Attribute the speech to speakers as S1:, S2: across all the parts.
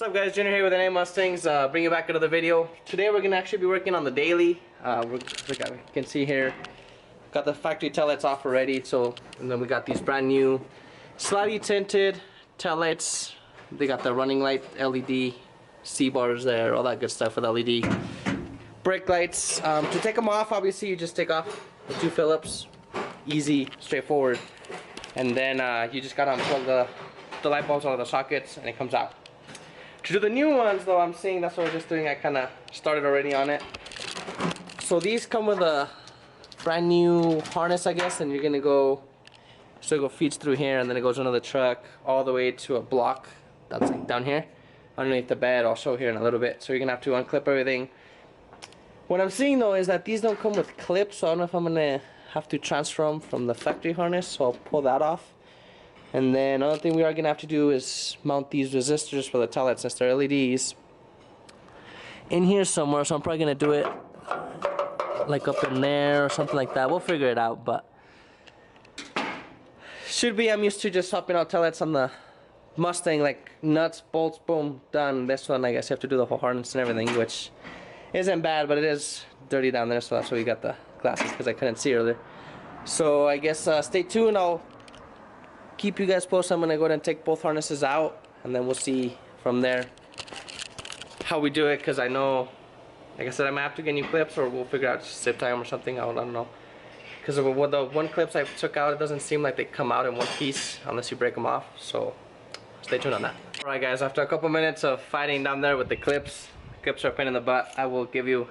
S1: up guys, Junior here with NA Mustangs, bring you back another video. Today we're going to actually be working on the daily. Like you can see here, got the factory taillights off already, and then we got these brand new slightly tinted taillights. They got the running light LED C-bars there, all that good stuff with LED. Brake lights, to take them off obviously you just take off the two Phillips, easy, straightforward, and then you just got to unplug the light bulbs out of the sockets and it comes out. To do the new ones though, I'm seeing that's what I was just doing. I kind of started already on it. So these come with a brand new harness, I guess, and you're gonna go, so it feeds through here and then it goes under the truck all the way to a block that's like down here underneath the bed. I'll show here in a little bit. So you're gonna have to unclip everything. What I'm seeing though is that these don't come with clips, so I don't know if I'm gonna have to transfer them from the factory harness, so I'll pull that off. And then another thing we are going to have to do is mount these resistors for the taillights since they're LEDs in here somewhere, so I'm probably going to do it like up in there or something like that. We'll figure it out, but should be. I'm used to just swapping out taillights on the Mustang, like nuts, bolts, boom, done. This one I guess you have to do the whole harness and everything, which isn't bad, but it is dirty down there, so that's why we got the glasses, because I couldn't see earlier. So I guess stay tuned. I'll keep you guys posted. I'm gonna go ahead and take both harnesses out and then we'll see from there how we do it, because I know, like I said, I might have to get new clips or we'll figure out zip tie them or something. I don't know, because of what the one clips I took out, it doesn't seem like they come out in one piece unless you break them off, so stay tuned on that. Alright guys, after a couple minutes of fighting down there with the clips are a pain in the butt. I will give you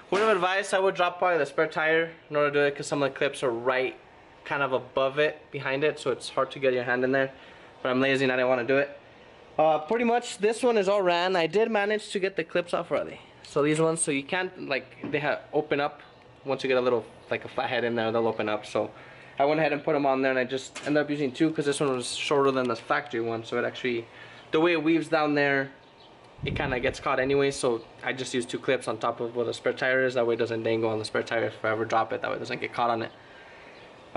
S1: word of advice. I would drop probably the spare tire in order to do it, because some of the clips are right kind of above it, behind it, so it's hard to get your hand in there, but I'm lazy and I didn't want to do it. Pretty much this one is all ran. I did manage to get the clips off already, so these ones, so you can't, like, they have open up once you get a little, like a flathead in there, they'll open up. So I went ahead and put them on there, and I just ended up using two because this one was shorter than the factory one, so it actually, the way it weaves down there, it kind of gets caught anyway, so I just used two clips on top of where the spare tire is. That way it doesn't dangle on the spare tire if I ever drop it, that way it doesn't get caught on it.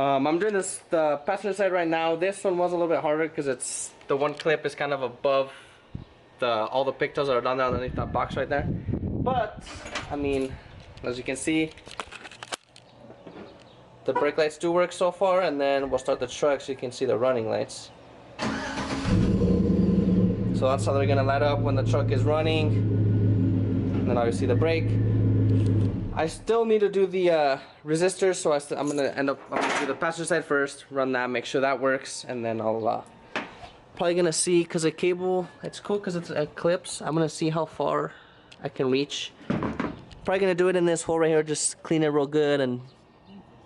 S1: I'm doing the passenger side right now. This one was a little bit harder because it's, the one clip is kind of above all the pigtails that are down there underneath that box right there. But I mean, as you can see, the brake lights do work so far, and then we'll start the truck so you can see the running lights. So that's how they're gonna light up when the truck is running, and then obviously the brake. I still need to do the resistors, so I'm gonna do the passenger side first, run that, make sure that works, and then I'll probably gonna see, because the cable, it's cool because it's clips. I'm gonna see how far I can reach. Probably gonna do it in this hole right here, just clean it real good, and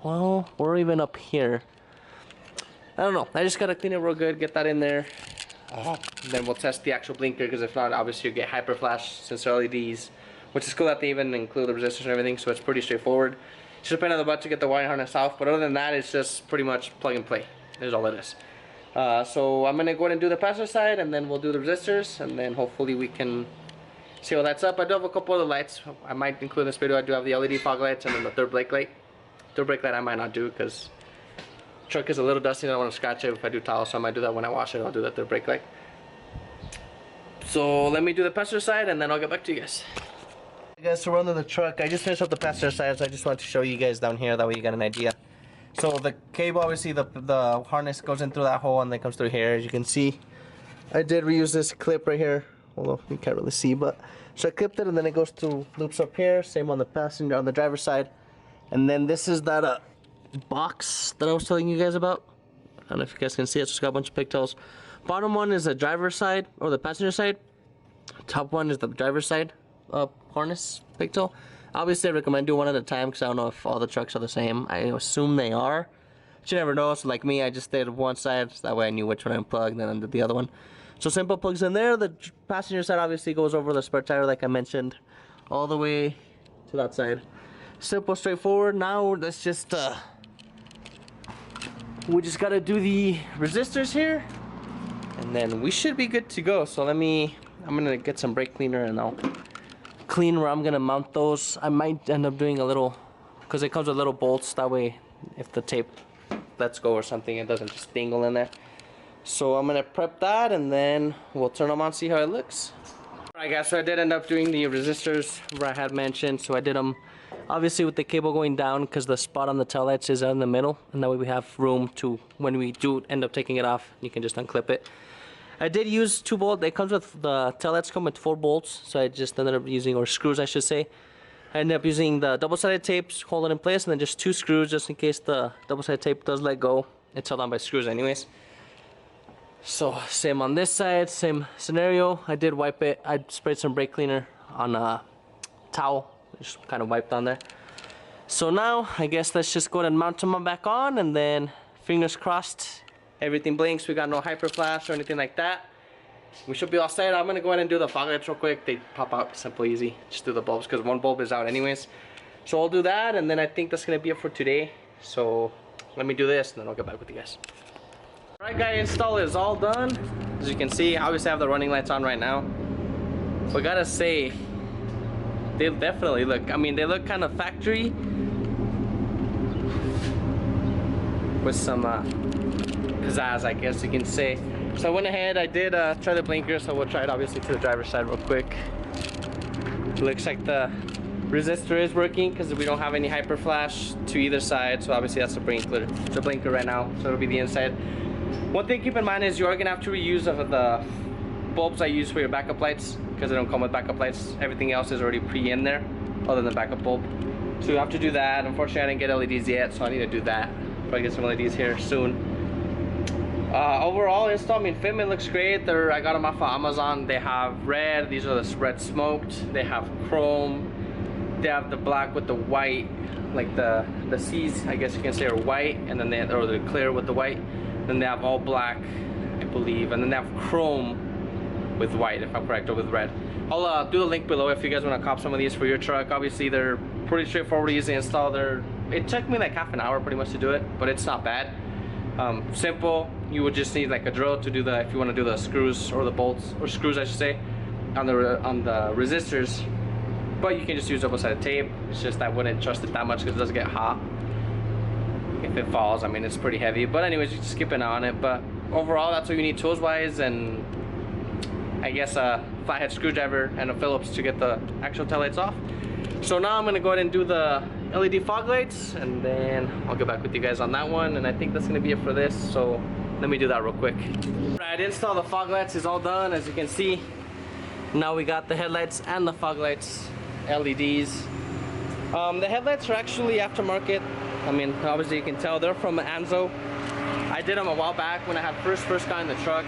S1: well, or even up here. I don't know. I just gotta clean it real good, get that in there. Then we'll test the actual blinker, because if not, obviously you get hyper flash since they're LEDs. Which is cool that they even include the resistors and everything, so it's pretty straightforward. Just a pain in the butt to get the wiring harness off, but other than that, it's just pretty much plug and play. That's all it is. So I'm gonna go ahead and do the passenger side, and then we'll do the resistors, and then hopefully we can see how that's up. I do have a couple other lights. I might include in this video. I do have the LED fog lights and then the third brake light. Third brake light I might not do because the truck is a little dusty and I don't want to scratch it if I do tile, so I might do that when I wash it. I'll do that third brake light. So let me do the passenger side, and then I'll get back to you guys. Guys, so we're under the truck. I just finished up the passenger side, so I just wanted to show you guys down here, that way you got an idea. So the cable, obviously the harness goes in through that hole and then comes through here. As you can see, I did reuse this clip right here, although you can't really see, but so I clipped it and then it goes through loops up here, same on the driver's side. And then this is that box that I was telling you guys about. I don't know if you guys can see it. It's got a bunch of pigtails. Bottom one is the driver's side, or the passenger side. Top one is the driver's side harness pigtail. Obviously I recommend doing one at a time because I don't know if all the trucks are the same. I assume they are, but you never know. So like me, I just did one side, so that way I knew which one I unplugged, and then I did the other one. So simple plugs in there. The passenger side obviously goes over the spare tire like I mentioned, all the way to that side. Simple, straightforward. Now let's just we just gotta do the resistors here, and then we should be good to go. So I'm gonna get some brake cleaner and I'll clean where I'm gonna mount those. I might end up doing a little, because it comes with little bolts, that way if the tape lets go or something, it doesn't just dangle in there. So I'm gonna prep that, and then we'll turn them on, see how it looks. Alright guys, so I did end up doing the resistors where I had mentioned. So I did them obviously with the cable going down because the spot on the taillights is in the middle, and that way we have room to, when we do end up taking it off, you can just unclip it. I did use 2 bolts. It comes with, the taillights come with 4 bolts, so I just ended up using, or screws I should say. I ended up using the double-sided tapes, hold it in place, and then just 2 screws just in case the double-sided tape does let go. It's held on by screws anyways. So same on this side, same scenario. I did wipe it. I sprayed some brake cleaner on a towel, just kind of wiped on there. So now I guess let's just go ahead and mount them back on, and then fingers crossed everything blinks. We got no hyper flash or anything like that. We should be all set. I'm gonna go ahead and do the fog lights real quick. They pop out simple, easy. Just do the bulbs because one bulb is out anyways. So I'll do that, and then I think that's gonna be it for today. So let me do this, and then I'll get back with you guys. Alright guys, install is all done. As you can see, obviously I have the running lights on right now. But gotta say, they definitely look, I mean, they look kind of factory with some pizzazz, I guess you can say. So I went ahead, I did try the blinker, so we'll try it obviously to the driver's side real quick. Looks like the resistor is working because we don't have any hyper flash to either side, so obviously that's the blinker right now, so it'll be the inside. One thing to keep in mind is you are gonna have to reuse the bulbs I use for your backup lights because they don't come with backup lights. Everything else is already pre-in there other than backup bulb. So you have to do that. Unfortunately I didn't get LEDs yet, so I need to do that. Probably get some LEDs here soon. Overall install, I mean, fitment looks great. I got them off of Amazon. They have red, these are the red smoked. They have chrome. They have the black with the white, like the C's, I guess you can say, are white, and then or they're clear with the white. Then they have all black, I believe, and then they have chrome with white, if I'm correct, or with red. I'll do the link below if you guys want to cop some of these for your truck. Obviously, they're pretty straightforward, easy to install. It took me like half an hour pretty much to do it, but it's not bad. Simple. You would just need like a drill to do if you want to do the screws or the bolts, or screws I should say, on the resistors. But you can just use double-sided tape. It's just I wouldn't trust it that much because it does get hot. If it falls, I mean, it's pretty heavy. But anyways, you just keep an eye on it. But overall, that's what you need tools-wise, and I guess a flathead screwdriver and a Phillips to get the actual taillights off. So now I'm gonna go ahead and do the LED fog lights, and then I'll get back with you guys on that one. And I think that's gonna be it for this. So let me do that real quick. Right, install the fog lights is all done, as you can see. Now we got the headlights and the fog lights, LEDs. The headlights are actually aftermarket. I mean, obviously you can tell they're from Anzo. I did them a while back when I had first got in the truck.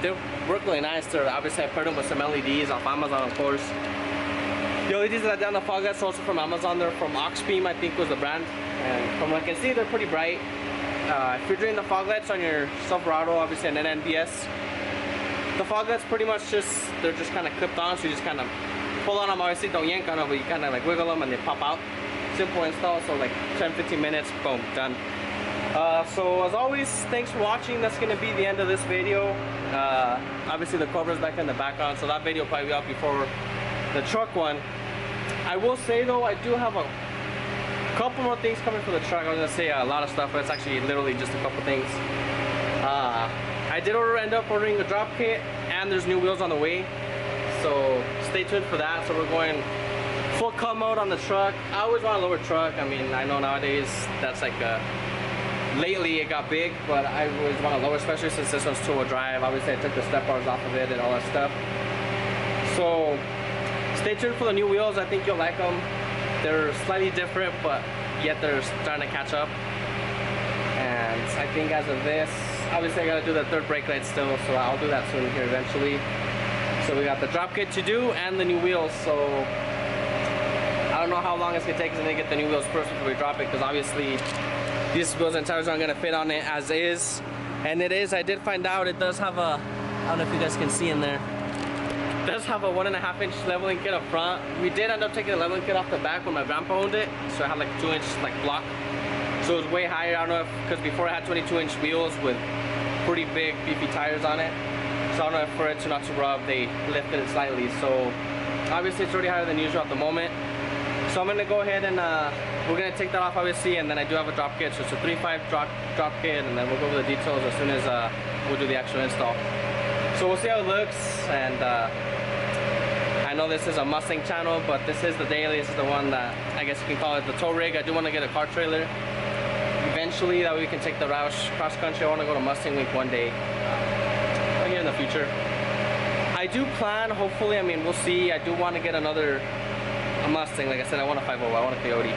S1: They work really nice. Obviously I paired them with some LEDs off Amazon, of course. The LEDs that I did on the fog lights are also from Amazon. They're from Oxbeam, I think was the brand. And from what I can see, they're pretty bright. If you're doing the fog lights on your Silverado, obviously an NNBS, the fog lights pretty much they're just kind of clipped on, so you just kind of pull on them. Obviously don't yank on them, but you kind of like wiggle them and they pop out. Simple install, so like 10-15 minutes, boom, done. So as always, thanks for watching. That's gonna be the end of this video. Obviously the cover's back in the background, so that video will probably be out before the truck one. I will say though, I do have a couple more things coming for the truck. I was gonna say a lot of stuff, but it's actually literally just a couple things. I did end up ordering a drop kit, and there's new wheels on the way, so stay tuned for that. So we're going full cut mode on the truck. I always want a lower truck. I mean, I know nowadays that's like lately it got big, but I always want a lower, especially since this one's two-wheel drive. Obviously I took the step bars off of it and all that stuff. So stay tuned for the new wheels. I think you'll like them. They're slightly different, but yet they're starting to catch up. And I think as of this, obviously I gotta do the third brake light still, so I'll do that soon here eventually. So we got the drop kit to do and the new wheels. So I don't know how long it's gonna take us to get the new wheels first before we drop it, because obviously these wheels and tires aren't gonna fit on it as is. And it is, I did find out it does have a, I don't know if you guys can see in there, it does have a 1.5 inch leveling kit up front. We did end up taking the leveling kit off the back when my grandpa owned it, so I had like a 2 inch like block. So it was way higher. I don't know if, because before I had 22 inch wheels with pretty big beefy tires on it. So I don't know if for it to not to rub, they lifted it slightly. So obviously it's already higher than usual at the moment. So I'm gonna go ahead and we're gonna take that off obviously, and then I do have a drop kit. So it's a 3.5 drop kit, and then we'll go over the details as soon as we'll do the actual install. So we'll see how it looks, and know this is a Mustang channel, but this is the daily. This is the one that I guess you can call it the tow rig. I do want to get a car trailer eventually, that way we can take the Roush cross country. I want to go to Mustang Week one day, maybe in the future. I do plan, hopefully, I mean, we'll see. I do want to get a Mustang. Like I said, I want a 5.0, I want a Coyote.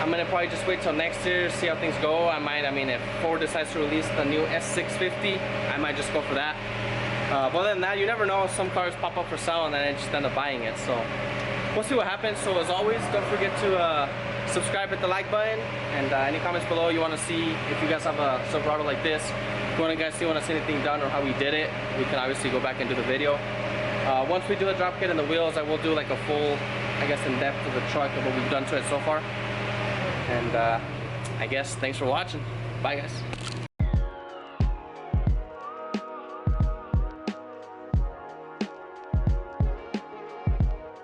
S1: I'm gonna probably just wait till next year, see how things go. I mean, if Ford decides to release the new S650, I might just go for that. But other than that, you never know. Some cars pop up for sale and then I just end up buying it. So we'll see what happens. So as always, don't forget to subscribe, hit the like button, and any comments below you want to see if you guys have a Silverado like this. If you want to see anything done or how we did it, we can obviously go back and do the video. Once we do the drop kit and the wheels, I will do like a full, I guess, in depth of the truck of what we've done to it so far. And I guess thanks for watching. Bye guys.